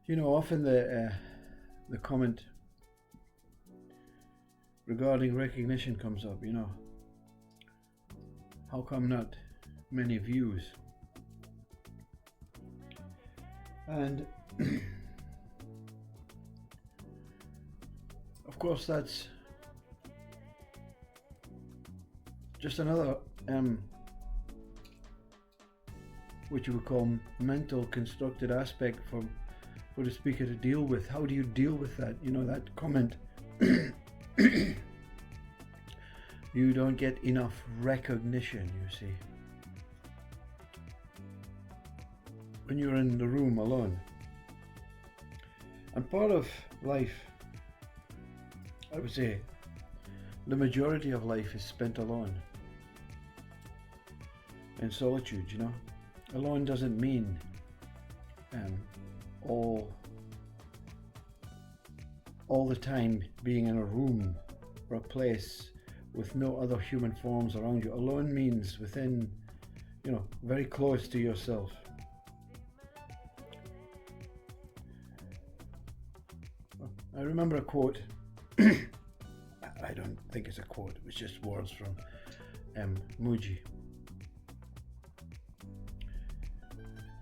You know, often the comment regarding recognition comes up. How come not many views? And of course, that's just another what you would call mental constructed aspect for the speaker to deal with. How do you deal with that? That comment. You don't get enough recognition, you see, when you're in the room alone. And part of life, I would say, the majority of life is spent alone, in solitude. Alone doesn't mean all the time being in a room or a place with no other human forms around you. Alone means within, very close to yourself. I remember a quote. I don't think it's a quote, it was just words from Muji.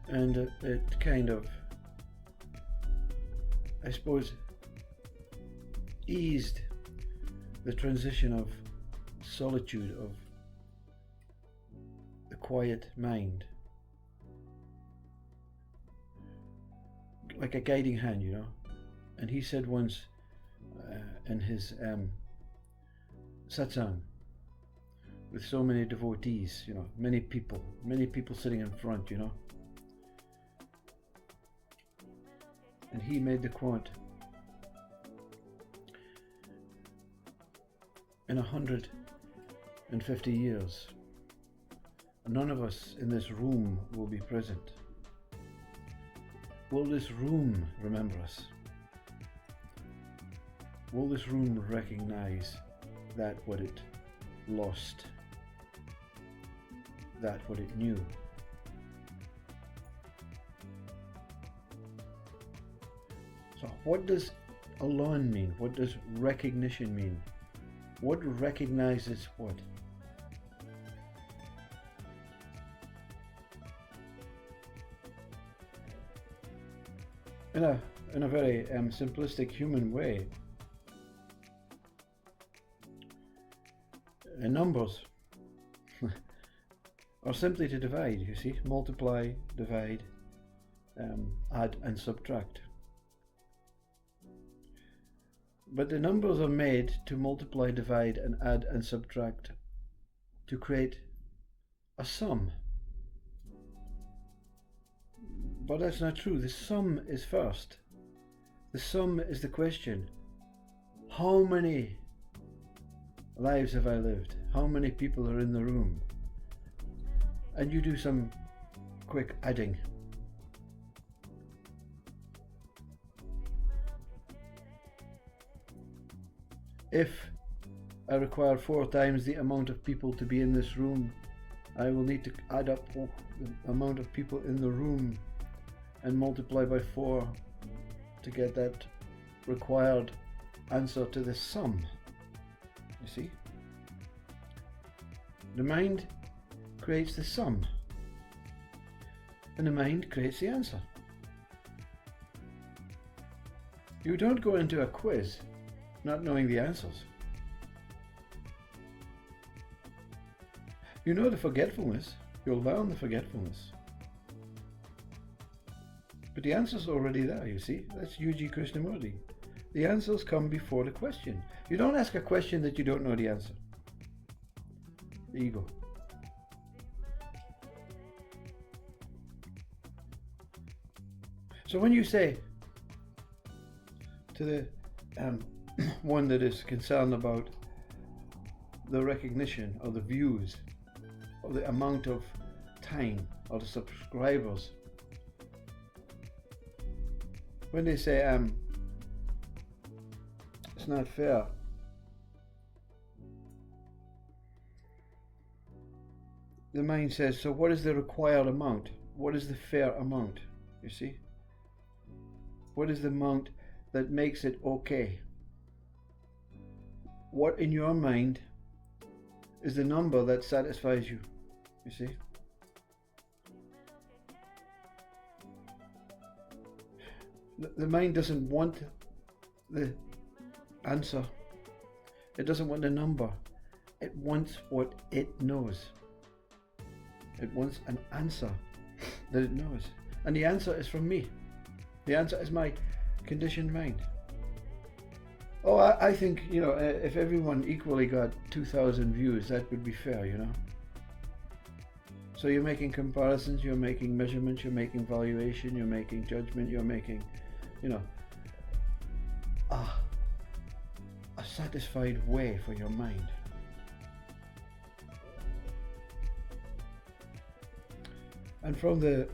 And it kind of, I suppose, eased the transition of solitude, of the quiet mind, like a guiding hand, And he said once in his satsang, with so many devotees, many people sitting in front, and he made the quote, in 150 years, none of us in this room will be present. Will this room remember us? Will this room recognize that what it lost, that what it knew? So what does alone mean? What does recognition mean? What recognizes what? In a very simplistic human way, numbers are simply to divide, you see, multiply, divide, add and subtract. But the numbers are made to multiply, divide and add and subtract to create a sum. But that's not true. The sum is first. The sum is the question. How many lives have I lived? How many people are in the room? And you do some quick adding. If I require 4 times the amount of people to be in this room, I will need to add up the amount of people in the room and multiply by 4 to get that required answer to the sum. You see? The mind creates the sum, and the mind creates the answer. You don't go into a quiz not knowing the answers. You know the forgetfulness, you'll learn the forgetfulness. But the answer's already there, you see. That's U.G. Krishnamurti. The answers come before the question. You don't ask a question that you don't know the answer. The ego. So when you say to the one that is concerned about the recognition or the views or the amount of time or the subscribers, when they say it's not fair, the mind says, so what is the required amount? What is the fair amount? You see? What is the amount that makes it okay? What in your mind is the number that satisfies you? You see? The mind doesn't want the answer. It doesn't want the number. It wants what it knows. It wants an answer that it knows. And the answer is from me. The answer is my conditioned mind. Oh, I think, if everyone equally got 2,000 views, that would be fair, So you're making comparisons, you're making measurements, you're making valuation, you're making judgment, you're making, a satisfied way for your mind. And from the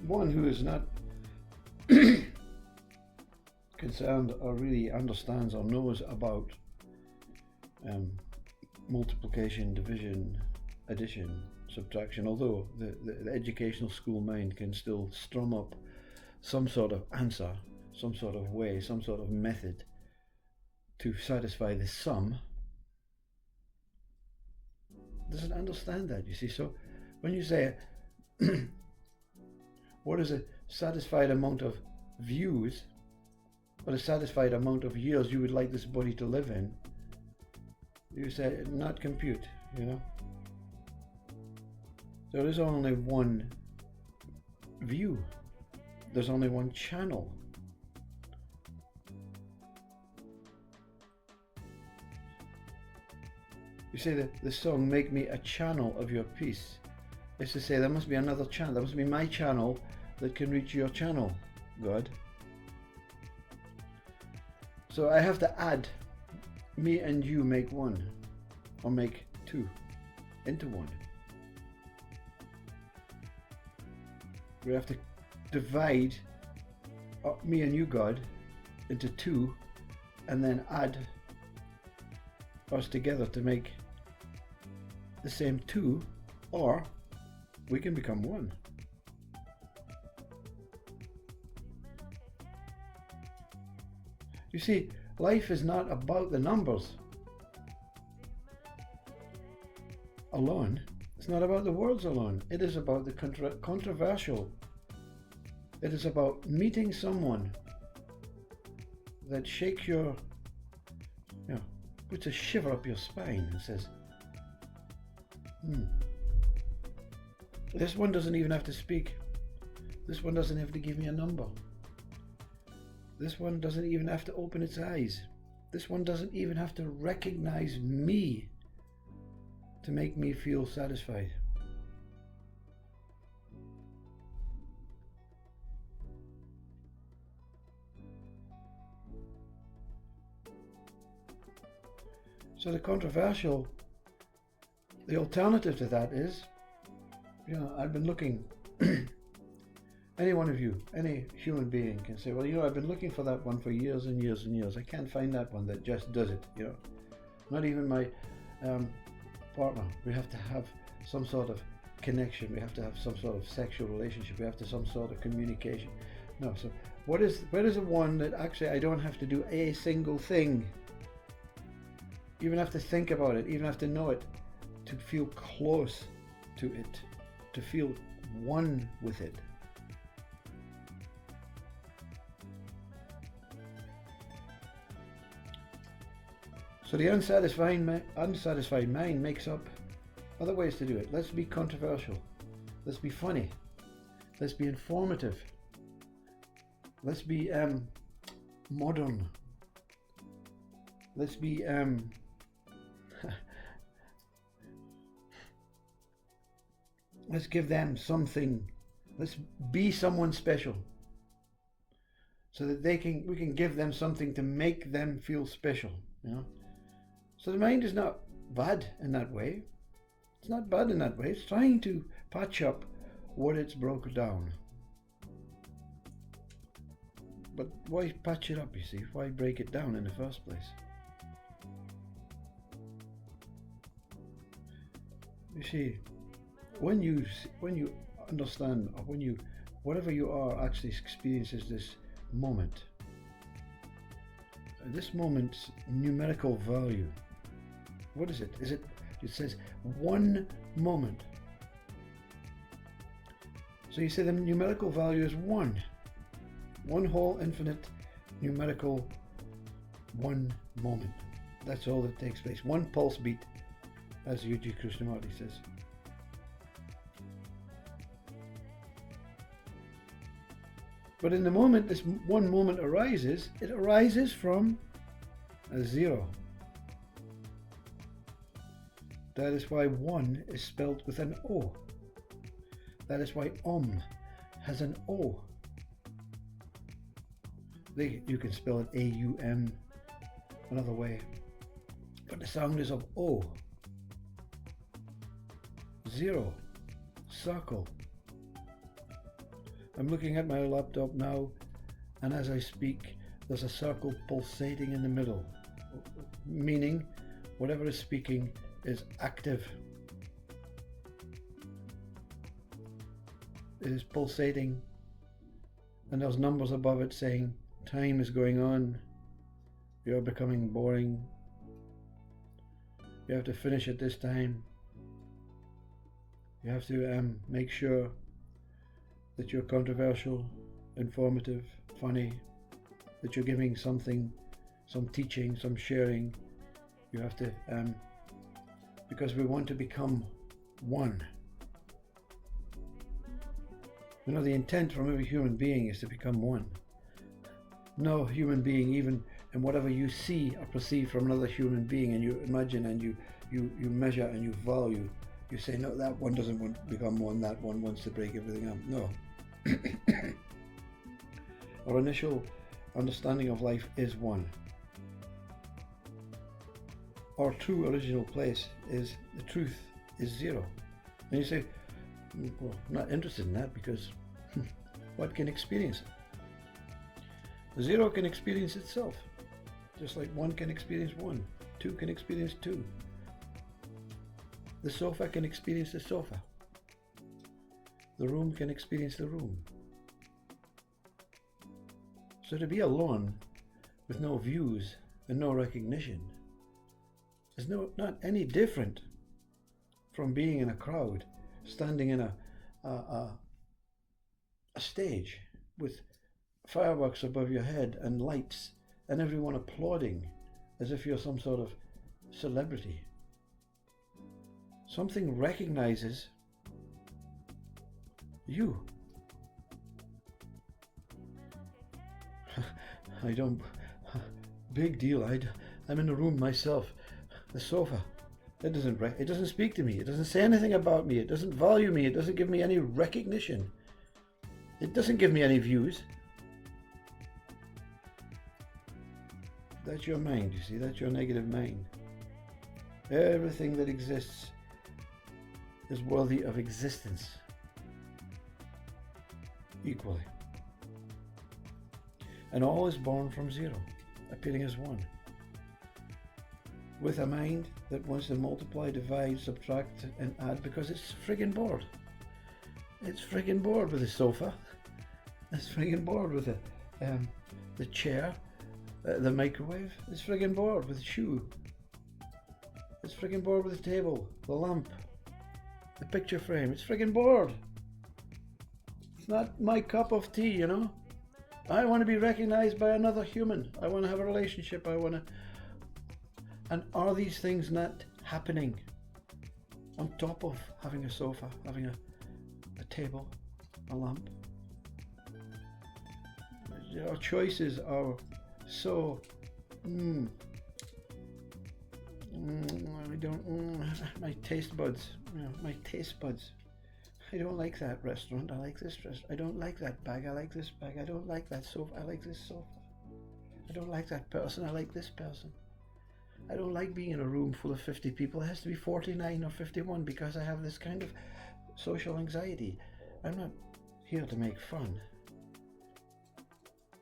one who is not concerned or really understands or knows about multiplication, division, addition, subtraction, although the educational school mind can still strum up some sort of answer, some sort of way, some sort of method to satisfy the sum, doesn't understand that, you see. So when you say what is a satisfied amount of views, or a satisfied amount of years you would like this body to live in, you say not compute, There is only one view. There's only one channel. You say that the song "Make Me a Channel of Your Peace" is to say there must be another channel. There must be my channel that can reach your channel, God. So I have to add me and you make one, or make two into one. We have to divide me and you, God, into two, and then add us together to make the same two, or we can become one. You see, life is not about the numbers alone. It's not about the words alone. It is about the controversial. It is about meeting someone that shakes your, puts a shiver up your spine and says, this one doesn't even have to speak. This one doesn't have to give me a number. This one doesn't even have to open its eyes. This one doesn't even have to recognize me to make me feel satisfied. So the controversial, the alternative to that is, I've been looking, any one of you, any human being can say, well, I've been looking for that one for years and years and years. I can't find that one that just does it, Not even my partner. We have to have some sort of connection. We have to have some sort of sexual relationship. We have to have some sort of communication. No, so where is the one that actually I don't have to do a single thing? Even have to think about it, even have to know it, to feel close to it, to feel one with it. So the unsatisfied mind makes up other ways to do it. Let's be controversial. Let's be funny. Let's be informative. Let's be modern. Let's be let's give them something. Let's be someone special, so that we can give them something to make them feel special. So the mind is not bad in that way. It's not bad in that way. It's trying to patch up what it's broken down. But why patch it up, you see? Why break it down in the first place? You see, when you understand, or whatever you are actually experiences this moment. This moment's numerical value, what is it? It says 1 moment. So you say the numerical value is 1. 1 whole infinite numerical 1 moment. That's all that takes place. 1 pulse beat, as Yuji Krishnamurti says. But in the moment this 1 moment arises, it arises from a 0. That is why 1 is spelled with an O. That is why has an O. You can spell it A-U-M another way, but the sound is of O. 0, circle. I'm looking at my laptop now, and as I speak, there's a circle pulsating in the middle, meaning whatever is speaking is active. It is pulsating, and there's numbers above it saying time is going on, you're becoming boring, you have to finish at this time, you have to make sure that you're controversial, informative, funny, that you're giving something, some teaching, some sharing. You have to, because we want to become one. You know, the intent from every human being is to become one. No human being, even in whatever you see or perceive from another human being, and you imagine and you measure and you value, you say, no, that one doesn't want to become one, that one wants to break everything up. No. Our initial understanding of life is one. Our true original place is, the truth is 0. And you say, well, I'm not interested in that, because what can experience it? 0 can experience itself, just like 1 can experience 1, 2 can experience 2. The sofa can experience the sofa. The room can experience the room. So to be alone with no views and no recognition is not any different from being in a crowd, standing in a stage with fireworks above your head and lights and everyone applauding as if you're some sort of celebrity. Something recognizes you. I don't, big deal. I'm in the room myself. The sofa, it doesn't speak to me. It doesn't say anything about me. It doesn't value me. It doesn't give me any recognition. It doesn't give me any views. That's your mind, you see. That's your negative mind. Everything that exists is worthy of existence equally. And all is born from 0, appearing as 1. With a mind that wants to multiply, divide, subtract and add because it's friggin' bored. It's friggin' bored with the sofa. It's friggin' bored with the chair, the microwave. It's friggin' bored with the shoe. It's friggin' bored with the table, the lamp, the picture frame. It's friggin' bored. It's not my cup of tea, you know. I want to be recognized by another human. I want to have a relationship. And are these things not happening on top of having a sofa, having a table, a lamp? Our choices are so I don't my taste buds, my taste buds. I don't like that restaurant. I like this restaurant. I don't like that bag. I like this bag. I don't like that sofa. I like this sofa. I don't like that person. I like this person. I don't like being in a room full of 50 people. It has to be 49 or 51 because I have this kind of social anxiety. I'm not here to make fun.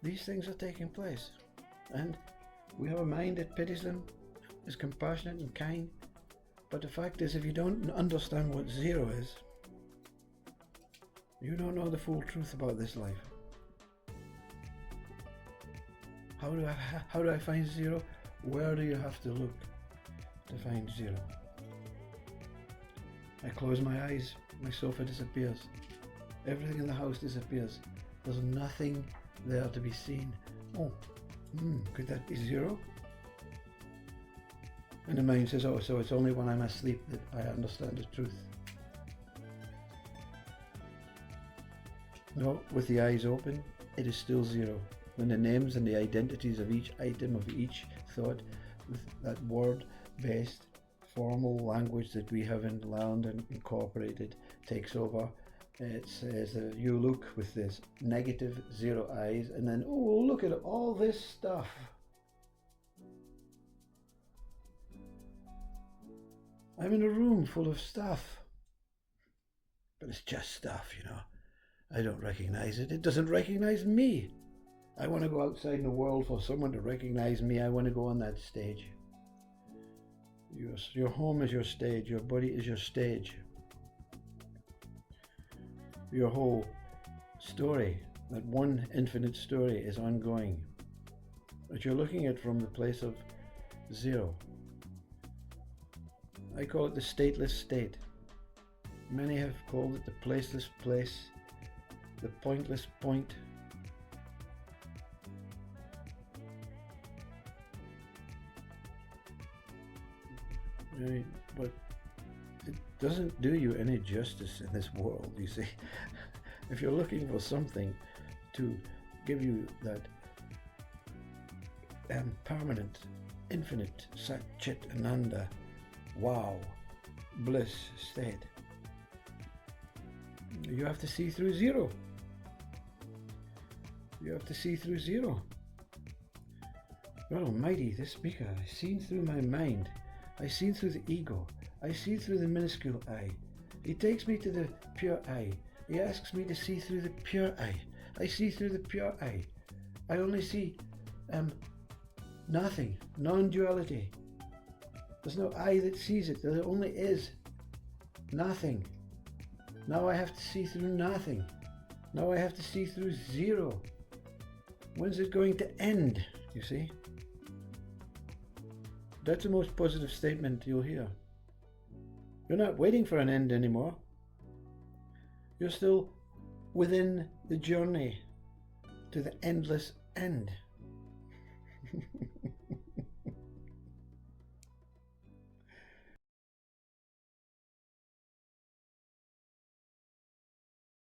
These things are taking place, and we have a mind that pities them, is compassionate and kind. But the fact is, if you don't understand what 0 is, you don't know the full truth about this life. How do I find zero? Where do you have to look to find zero? I close my eyes, my sofa disappears. Everything in the house disappears. There's nothing there to be seen. Oh, could that be zero? And the mind says, oh, so it's only when I'm asleep that I understand the truth. No, with the eyes open, it is still zero. When the names and the identities of each item, of each thought, with that word-based formal language that we haven't learned and incorporated, takes over, it says that you look with this negative zero eyes, and then, oh, look at all this stuff. I'm in a room full of stuff. But it's just stuff, you know. I don't recognize it. It doesn't recognize me. I want to go outside in the world for someone to recognize me. I want to go on that stage. Your home is your stage. Your body is your stage. Your whole story, that one infinite story, is ongoing. But you're looking at it from the place of zero. I call it the stateless state. Many have called it the placeless place, the pointless point. But it doesn't do you any justice in this world, you see. If you're looking for something to give you that permanent, infinite Sat Chit Ananda, wow, bliss state, you have to see through zero. You have to see through zero. God Almighty, this speaker has seen through my mind. I seen through the ego. I see through the minuscule I. He takes me to the pure I. He asks me to see through the pure I. I see through the pure I. I only see nothing, non-duality. There's no I that sees it. There only is nothing. Now I have to see through nothing. Now I have to see through zero. When's it going to end, you see? That's the most positive statement you'll hear. You're not waiting for an end anymore. You're still within the journey to the endless end.